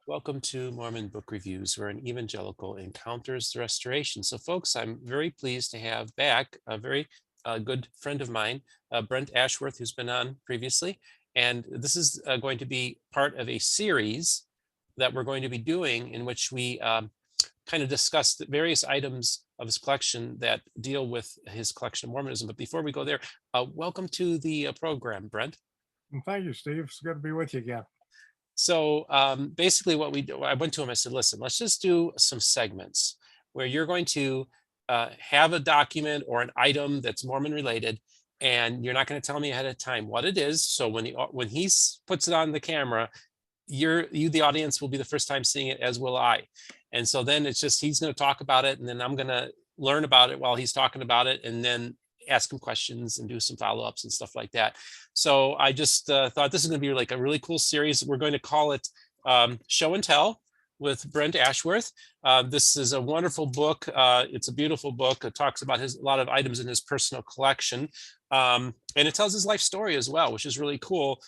Welcome to Mormon Book Reviews, where an evangelical encounters the restoration. So, folks, I'm very pleased to have back a very good friend of mine, Brent Ashworth, who's been on previously. And this is going to be part of a series that we're going to be doing in which we kind of discuss the various items of his collection that deal with his collection of Mormonism. But before we go there, welcome to the program, Brent. And thank you, Steve. It's good to be with you again. So basically, what we do, I went to him. I said, "Listen, let's just do some segments where you're going to have a document or an item that's Mormon related, and you're not going to tell me ahead of time what it is. So when he puts it on the camera, the audience will be the first time seeing it, as will I. And so then it's just he's going to talk about it, and then I'm going to learn about it while he's talking about it, and then ask him questions and do some follow-ups and stuff like that. So I just thought this is going to be like a really cool series. We're going to call it Show and Tell with Brent Ashworth. This is a wonderful book. It's a beautiful book. It talks about a lot of items in his personal collection, and it tells his life story as well, which is really cool.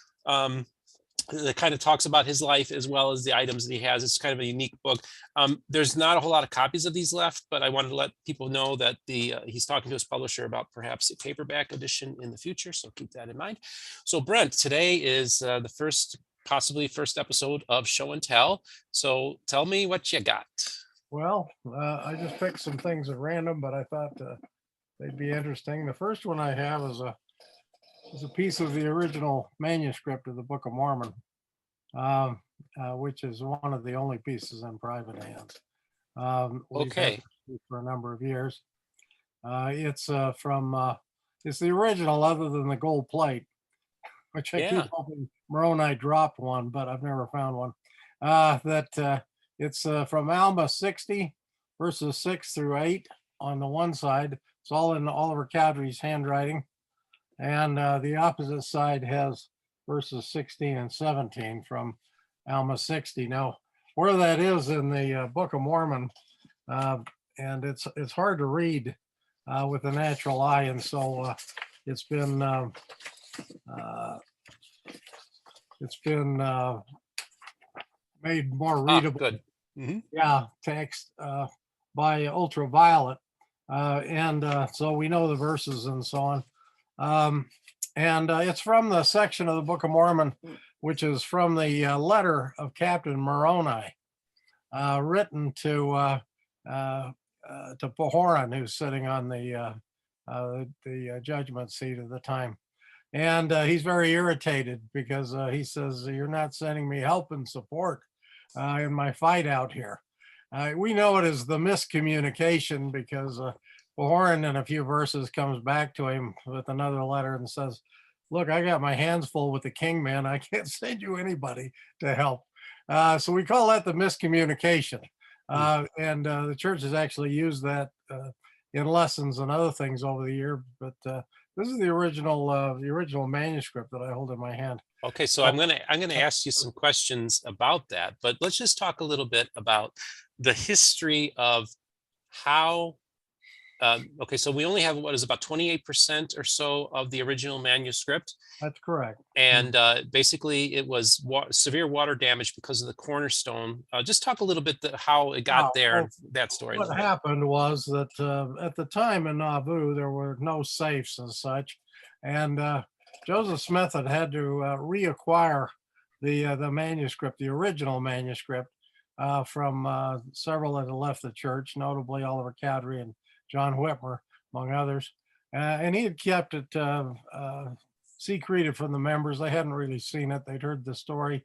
It kind of talks about his life as well as the items that he has. It's kind of a unique book. There's not a whole lot of copies of these left, but I wanted to let people know that he's talking to his publisher about perhaps a paperback edition in the future. So keep that in mind. So Brent, today is the possibly first episode of Show and Tell. So tell me what you got. Well, I just picked some things at random, but I thought they'd be interesting. The first one I have is a piece of the original manuscript of the Book of Mormon, which is one of the only pieces in private hands. We've had Okay. it for a number of years. It's the original, other than the gold plate, which I keep Yeah. hoping Moroni dropped one, but I've never found one. It's from Alma 60, verses 6 through 8 on the one side. It's all in Oliver Cowdery's handwriting. And the opposite side has verses 16 and 17 from Alma 60. Now, where that is in the Book of Mormon, and it's hard to read with the natural eye, and so it's been it's been made more Ah, readable, good. Hmm. yeah, text by ultraviolet, and so we know the verses and so on. And it's from the section of the Book of Mormon, which is from the letter of Captain Moroni, written to Pahoran, who's sitting on the judgment seat at the time. And he's very irritated because he says, "You're not sending me help and support in my fight out here." We know it as the miscommunication because Pahoran in a few verses comes back to him with another letter and says, "Look, I got my hands full with the king, man. I can't send you anybody to help." So we call that the miscommunication. And the church has actually used that in lessons and other things over the year. But this is the original manuscript that I hold in my hand. Okay, so Uh, I'm gonna ask you some questions about that, but let's just talk a little bit about the history of how. Okay, so we only have what is about 28% or so of the original manuscript, that's correct. and basically it was severe water damage because of the cornerstone. Just talk a little bit how it got Wow. there Well, and that story a what little bit. happened was that at the time in Nauvoo, there were no safes as such, and Joseph Smith had to reacquire the manuscript, the original manuscript, from several that had left the church, notably Oliver Cowdery and John Whitmer, among others. And he had kept it secreted from the members. They hadn't really seen it. They'd heard the story.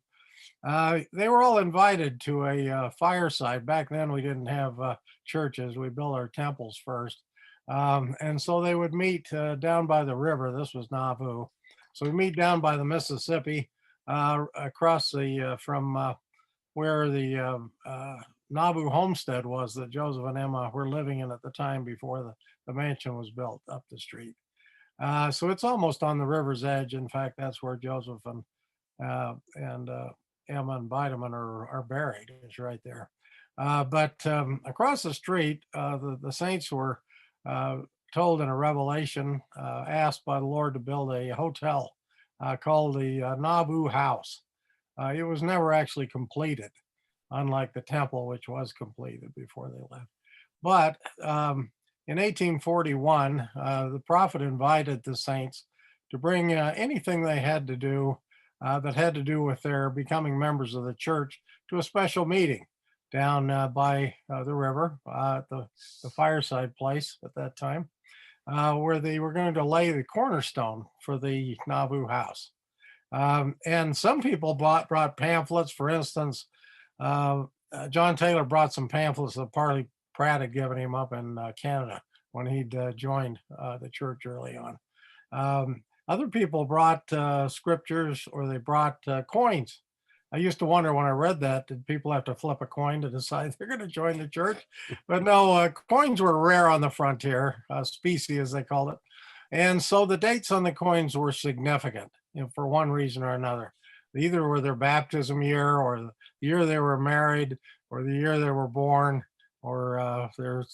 They were all invited to a fireside. Back then, we didn't have churches. We built our temples first. And so they would meet down by the river. This was Nauvoo. So we meet down by the Mississippi, across from where the Nauvoo homestead was that Joseph and Emma were living in at the time before the mansion was built up the street. So it's almost on the river's edge. In fact, that's where Joseph and Emma and Vitamin are buried. It's right there. But across the street, the saints were told in a revelation, asked by the Lord to build a hotel called the Nauvoo House. It was never actually completed. unlike the temple, which was completed before they left. But in 1841, the prophet invited the saints to bring anything they had to do that had to do with their becoming members of the church to a special meeting down by the river at the fireside place at that time, where they were going to lay the cornerstone for the Nauvoo house. And some people brought pamphlets. For instance, John Taylor brought some pamphlets that Parley Pratt had given him up in Canada when he'd joined the church early on. Other people brought scriptures, or they brought coins. I used to wonder when I read that, did people have to flip a coin to decide they're going to join the church? But no, coins were rare on the frontier, specie as they called it. And so the dates on the coins were significant, for one reason or another. Either were their baptism year, or the year they were married, or the year they were born, or their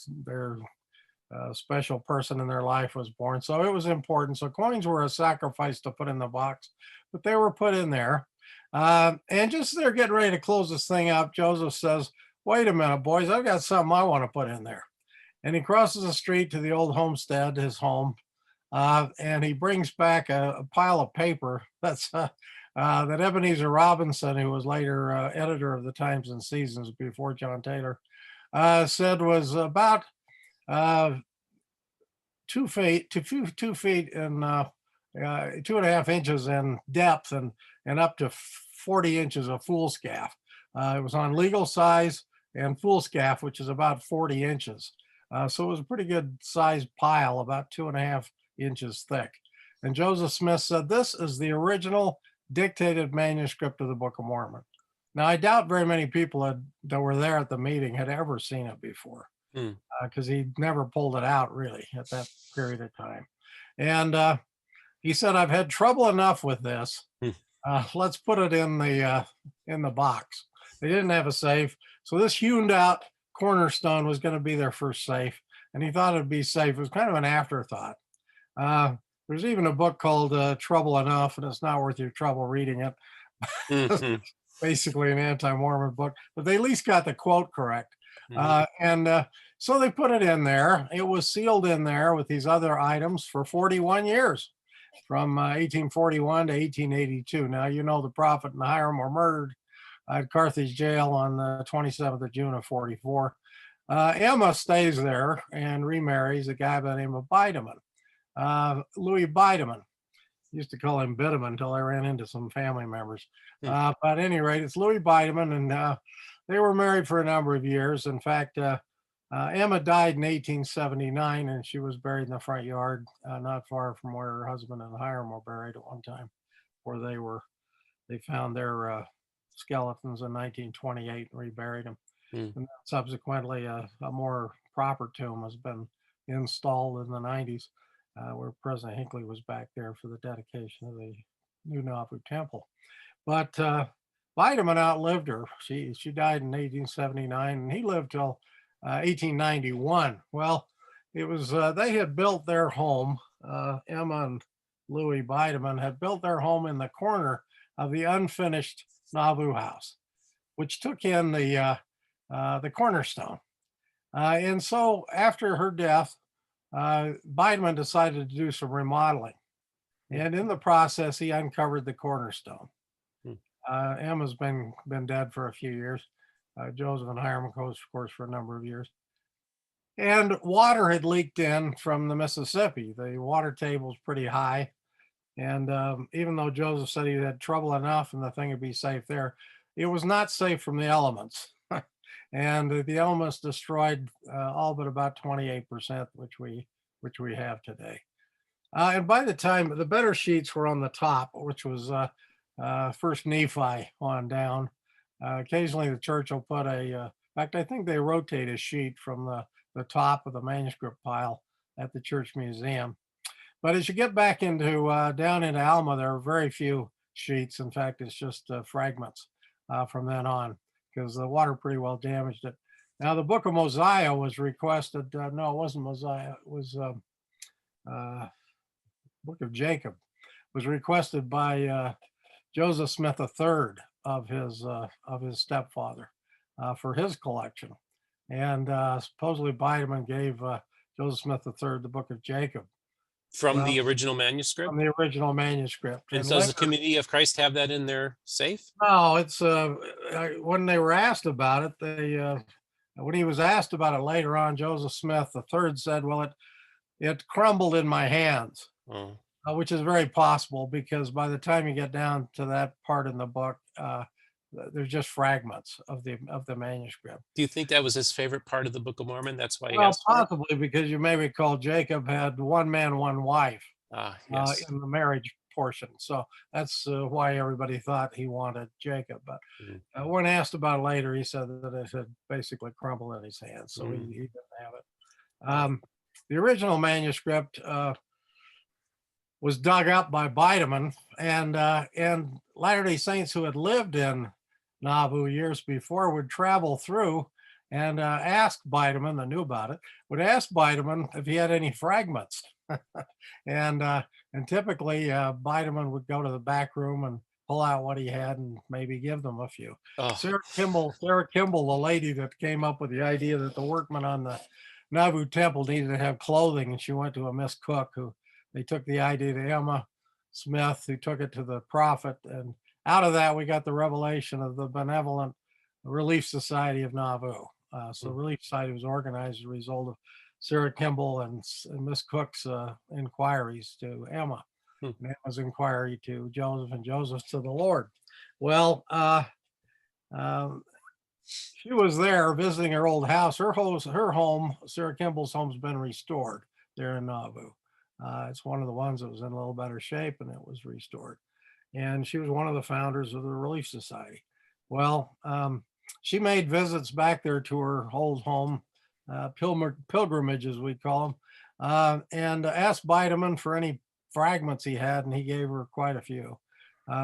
special person in their life was born. So it was important. So coins were a sacrifice to put in the box, but they were put in there. And just as they're getting ready to close this thing up, Joseph says, "Wait a minute, boys, I've got something I want to put in there." And he crosses the street to the old homestead, his home, and he brings back a pile of paper that's that Ebenezer Robinson, who was later editor of the Times and Seasons before John Taylor, said was about 2 feet to 2 feet and 2.5 inches in depth, and up to 40 inches of foolscap. It was on legal size and foolscap, which is about 40 inches. So it was a pretty good sized pile, about 2.5 inches thick. And Joseph Smith said, "This is the original dictated manuscript of the Book of Mormon." Now, I doubt very many people that were there at the meeting had ever seen it before, because he never pulled it out really at that period of time. And he said, "I've had trouble enough with this. Let's put it in the box." They didn't have a safe, so this hewn out Cornerstone was going to be their first safe, and he thought it'd be safe. It was kind of an afterthought. There's even a book called Trouble Enough, and it's not worth your trouble reading it. Mm-hmm. Basically an anti-Mormon book, but they at least got the quote correct. Mm-hmm. And so they put it in there. It was sealed in there with these other items for 41 years, from 1841 to 1882. Now, the prophet and Hiram were murdered at Carthage jail on the 27th of June of 44. Emma stays there and remarries a guy by the name of Bideman, Louis Bideman. Used to call him Bideman until I ran into some family members. But at any rate, it's Louis Bideman, and they were married for a number of years. In fact, Emma died in 1879, and she was buried in the front yard, not far from where her husband and Hiram were buried at one time, where they found their skeletons in 1928 and reburied them. And subsequently, a more proper tomb has been installed in the 90s, where President Hinckley was back there for the dedication of the new Nauvoo temple. But Bideman outlived her. She died in 1879, and he lived till 1891. Well, it was they had built their home. Emma and Louis Bideman had built their home in the corner of the unfinished Nauvoo house, which took in the Cornerstone. And so after her death, Bideman decided to do some remodeling. And in the process, he uncovered the Cornerstone. Emma's been dead for a few years. Joseph and Hiram, of course, for a number of years. And water had leaked in from the Mississippi. The water table was pretty high. And even though Joseph said he had trouble enough and the thing would be safe there, it was not safe from the elements. And the elements destroyed all but about 28%, which we have today. And by the time the better sheets were on the top, which was first Nephi on down. Occasionally the church will put in fact, I think they rotate a sheet from the top of the manuscript pile at the church museum. But as you get back into down into Alma, there are very few sheets. In fact, it's just fragments from then on, because the water pretty well damaged it. Now, the Book of Mosiah was requested. No, it wasn't Mosiah. It was Book of Jacob. Was requested by Joseph Smith III of his stepfather. for his collection. And supposedly Bideman gave Joseph Smith III the Book of Jacob. From Well, the original manuscript. from the original manuscript. And And so does the later, Community of Christ have that in their safe? no, it's when they were asked about it, when he was asked about it later on, Joseph Smith III said, "Well, it crumbled in my hands," Oh. which is very possible because by the time you get down to that part in the book, there's just fragments of the manuscript. Do you think that was his favorite part of the Book of Mormon? That's why he Well, asked for it? possibly because you may recall Jacob had one man, one wife Ah, yes. in the marriage portion. So that's why everybody thought he wanted Jacob. But Mhm. when asked about it later, he said that it had basically crumbled in his hands. So Mm. he didn't have it. The original manuscript was dug up by Bideman, and Latter-day Saints who had lived in Nauvoo years before would travel through and ask Bideman, that knew about it, would ask Bideman if he had any fragments. and uh, and typically Bideman would go to the back room and pull out what he had and maybe give them a few. Oh, Sarah Kimball, the lady that came up with the idea that the workmen on the Nauvoo temple needed to have clothing, and she went to a Miss Cook who they took the idea to Emma Smith, who took it to the prophet, and out of that we got the revelation of the Benevolent Relief Society of Nauvoo. So mm. Relief Society was organized as a result of Sarah Kimball and Miss Cook's inquiries to Emma, Hmm. and Emma's inquiry to Joseph, and Joseph to the Lord. Well, um, she was there visiting her old house. Her home, Sarah Kimball's home's been restored there in Nauvoo. It's one of the ones that was in a little better shape, and it was restored. And she was one of the founders of the Relief Society. Well, she made visits back there to her old home, pilgrimages, we call them, and asked Bideman for any fragments he had, and he gave her quite a few.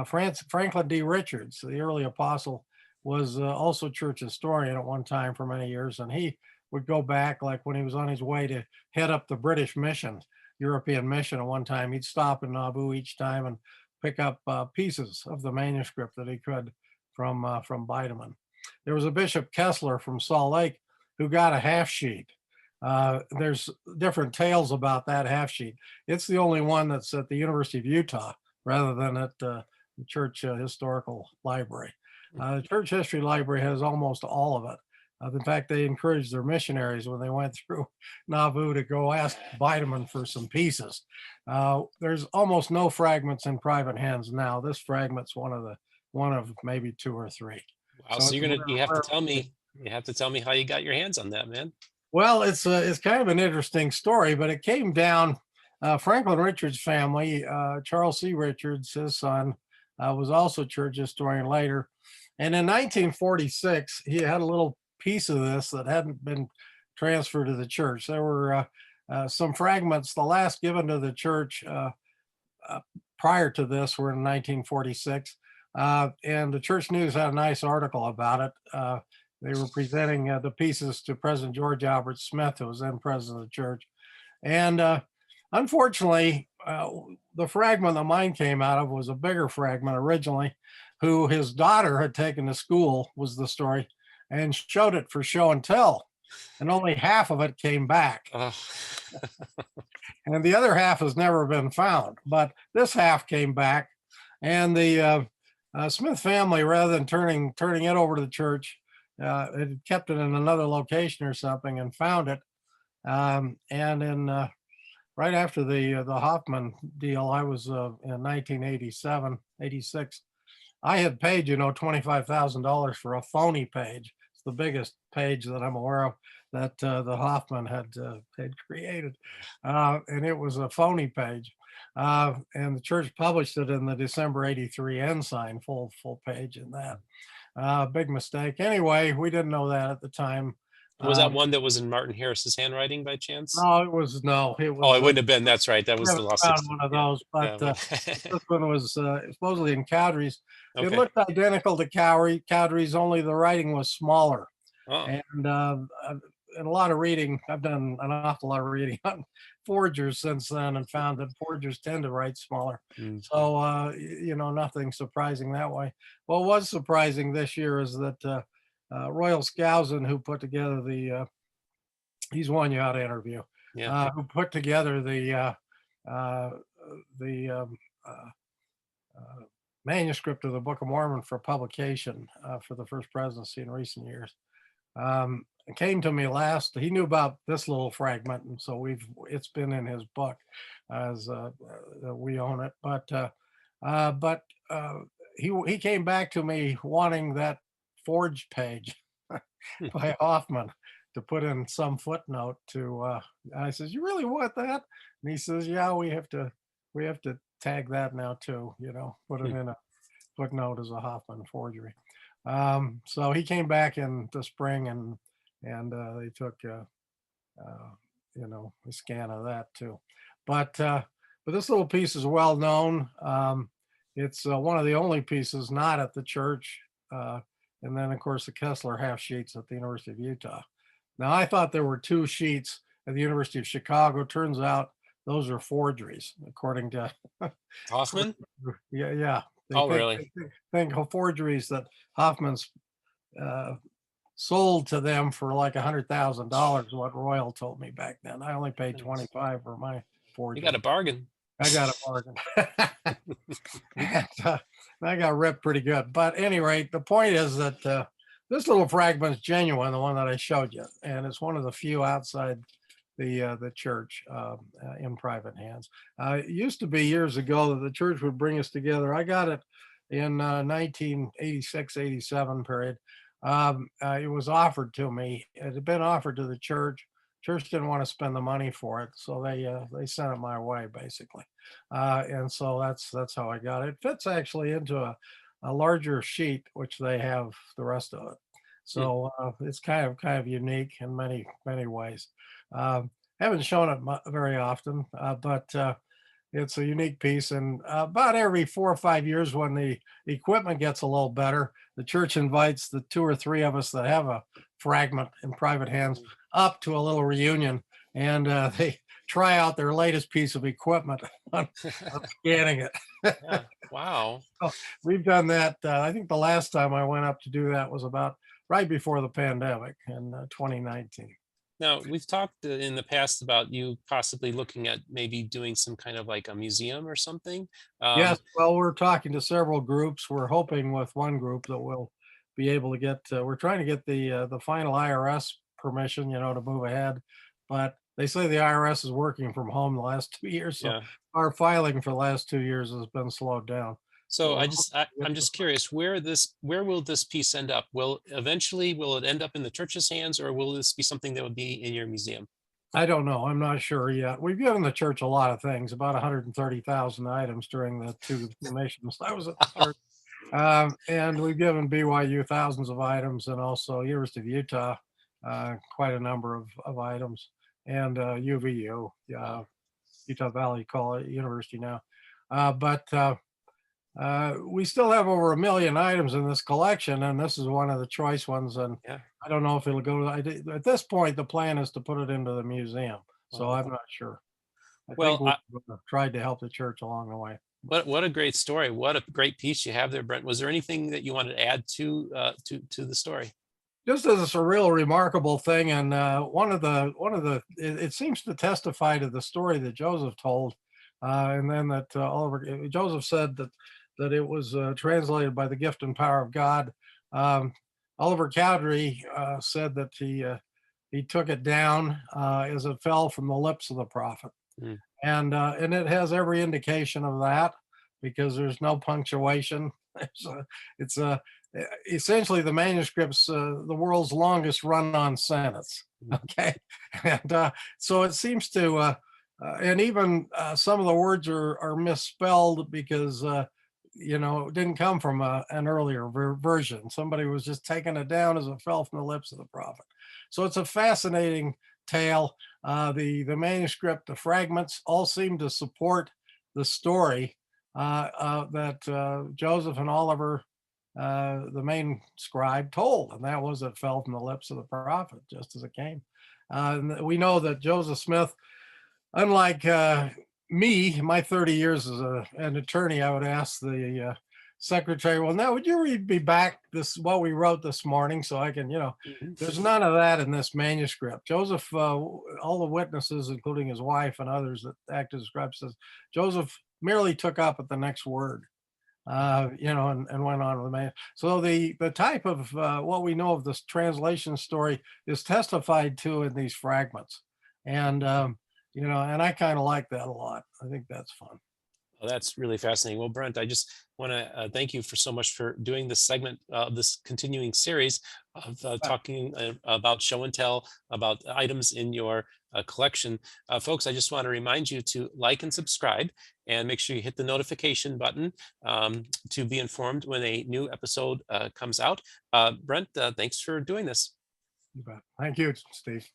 Franklin D. Richards, the early apostle, was also church historian at one time for many years, and he would go back, like when he was on his way to head up the British mission, European mission at one time, he'd stop in Nauvoo each time and pick up pieces of the manuscript that he could from Bideman. There was a Bishop Kessler from Salt Lake who got a half sheet. There's different tales about that half sheet. It's the only one that's at the University of Utah rather than at the Church Historical Library. The Church History Library has almost all of it. In fact, they encouraged their missionaries when they went through Nauvoo to go ask Bideman for some pieces. There's almost no fragments in private hands now. This fragment's one of maybe two or three. Wow. So So it's you have to rare. tell me, how you got your hands on that, man. Well, it's kind of an interesting story, but it came down. Franklin Richards' family, Charles C. Richards, his son, was also church historian later. And in 1946, he had a little piece of this that hadn't been transferred to the church. There were some fragments, the last given to the church prior to this were in 1946. And the Church News had a nice article about it. They were presenting the pieces to President George Albert Smith, who was then president of the church. And unfortunately, the fragment that mine came out of was a bigger fragment originally, who his daughter had taken to school, was the story, and showed it for show and tell. And only half of it came back. Oh. And the other half has never been found. But this half came back, and the Smith family, rather than turning it over to the church, had kept it in another location or something and found it. And in right after the Hoffman deal, I was in 1987, 86. I had paid, $25,000 for a phony page. It's the biggest page that I'm aware of that the Hoffman had created, and it was a phony page. And the church published it in the December '83 Ensign, full page in that. Big mistake. Anyway, we didn't know that at the time. Was that one that was in Martin Harris's handwriting by chance? No, it Oh, was. it wouldn't have been. That's right. That I was the haven't lost found extent. one of Yeah. those, but Yeah. this one was supposedly in Cowdery's. It Okay. looked identical to Cowdery's, only the writing was smaller. Oh. And in a lot of reading, I've done an awful lot of reading on forgers since then, and found that forgers tend to write smaller. Mm. So nothing surprising that way. What was surprising this year is that Royal Skousen, who put together he's one you ought to interview, Yeah. who put together uh, the manuscript of the Book of Mormon for publication for the First Presidency in recent years. It came to me last. He knew about this little fragment, and so it's been in his book as we own it. But he came back to me wanting that forged page by Hoffman to put in some footnote to. I says, "You really want that?" And he says, "Yeah, we have to tag that now too. Put it in a footnote as a Hoffman forgery." So he came back in the spring, and they took a scan of that too. But this little piece is well known. It's one of the only pieces not at the church, and then of course the Kessler half sheets at the University of Utah. Now I thought there were 2 sheets at the University of Chicago. Turns out those are forgeries, according to Hoffman? yeah. They Oh, really? think forgeries that Hoffman's uh, sold to them for like $100,000. What Royal told me back then. I only paid Nice. 25 for my You forgery. got a bargain. I got a bargain. and, I got ripped pretty good. But at any rate, the point is that this little fragment is genuine, the one that I showed you, and it's one of the few outside the church in private hands. It used to be years ago that the church would bring us together. I got it in 1986, 87 period. It was offered to me. It had been offered to the church. Church didn't want to spend the money for it, so they sent it my way basically, and so that's how I got it. It fits actually into a larger sheet, which they have the rest of it. So it's kind of unique in many ways. Haven't shown it very often, but it's a unique piece. And about every 4 or 5 years, when the equipment gets a little better, the church invites the 2 or 3 of us that have a fragment in private hands up to a little reunion, and they try out their latest piece of equipment on scanning it. Yeah. Wow. So we've done that. I think the last time I went up to do that was about right before the pandemic in 2019. Now, we've talked in the past about you possibly looking at maybe doing some kind of like a museum or something. Yes, well, we're talking to several groups. We're hoping with one group that we'll be able to get. We're trying to get the final IRS permission, to move ahead. But they say the IRS is working from home the last 2 years, so Yeah. our filing for the last 2 years has been slowed down. So we're I hoping just to get I'm the just curious where will this piece end up? Will it end up in the church's hands, or will this be something that would be in your museum? I don't know. I'm not sure yet. We've given the church a lot of things, about 130,000 items during the 2 missions I was at the church. And we've given BYU thousands of items, and also University of Utah quite a number of items, and UVU, Wow. Utah Valley University now. But we still have over 1 million items in this collection, and this is one of the choice ones. And Yeah. I don't know if it'll go. At this point, the plan is to put it into the museum, so Wow. I'm not sure. I think Well, we've tried to help the church along the way. what a great story. What a great piece you have there, Brent. Was there anything that you wanted to add to the story? Just as a real remarkable thing, and it seems to testify to the story that Joseph told, and then that Joseph said that it was translated by the gift and power of God. Um, Oliver Cowdery said that he took it down as it fell from the lips of the prophet, Mm. and it has every indication of that, because there's no punctuation. It's essentially the manuscript's the world's longest run-on sentence. Mm. Okay, and so it seems to, and even some of the words are misspelled because it didn't come from an earlier version. Somebody was just taking it down as it fell from the lips of the prophet. So it's a fascinating tale. The manuscript, the fragments, all seem to support the story that Joseph and Oliver, the main scribe, told, and that was it fell from the lips of the prophet just as it came. And we know that Joseph Smith, unlike me, my 30 years as an attorney, I would ask secretary, well, now would you read me back this what we wrote this morning so I can, Mhm. there's none of that in this manuscript. Joseph, all the witnesses, including his wife and others that acted as scribes, says Joseph merely took up at the next word, and went on with the man. So the type of what we know of this translation story is testified to in these fragments, and and I kind of like that a lot. I think that's fun. Oh, that's really fascinating. Well, Brent, I just want to thank you for so much for doing this segment, this continuing series of talking about show and tell, about items in your collection. Folks, I just want to remind you to like and subscribe and make sure you hit the notification button to be informed when a new episode comes out. Brent, thanks for doing this. You bet. Thank you, Steve.